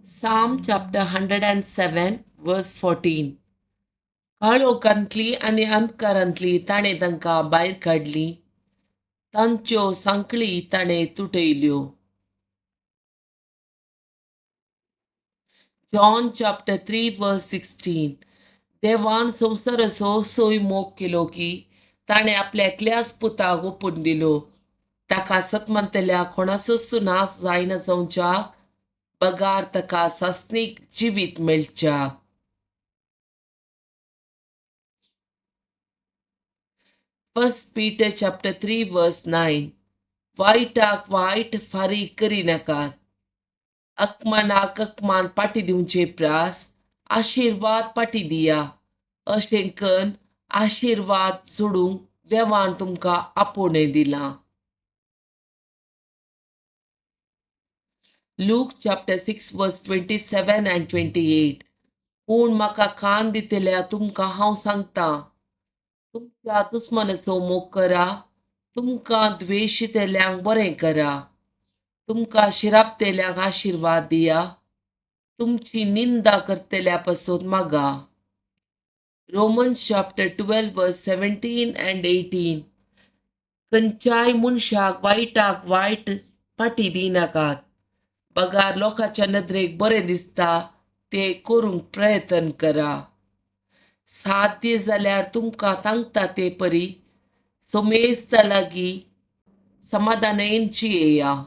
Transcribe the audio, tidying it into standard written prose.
Psalm chapter 107, verse 14. काळोखांतली आनी अंधकारांतली ताणें तांकां भायर काडली, तांच्यो सांखळी ताणें तुटयल्यो. John chapter 3, verse 16. देवान संवसाराचो सोय मोग केलो की ताणें आपल्या एकल्याच पुताक ओपून दिलो. ताका सतमंतल्या कोणाचोच नाश जायना जावच्याक, बगार ताका सासणीक जिवीत मेळच्याक. First Peter chapter 3, verse 9. वायटाक वायट फारीक करी नाकात. अकमानाक अकमान पाटी दिवचे प्रास, आशीर्वाद पाटी दिया. अशें करून आशीर्वाद सोडूंक देवान तुमकां आपोवणें दिलां. Luke chapter 6, verse 27 and 28. पूण म्हाका कान दितल्या तुमकां हांव सांगतां, तुमच्या दुस्मनाचो मोग करा, तुमकां द्वेशितेल्यांक बरें करा, तुमकां शिरापतेल्यांक आशीर्वाद दिया, तुमची निंदा करतल्या पासून मागा. Romans chapter 12, verse 17 and 18. खंयच्याय मनशाक वायटाक वायट फाटी दिनाकात. बगार लोकांच्या नदरेक बरें दिसता ते करूंक प्रयत्न करा. साध्य जाल्यार तुमकां सांगता ते परी सोमेस्ता लागीं समाधानायेनची येया.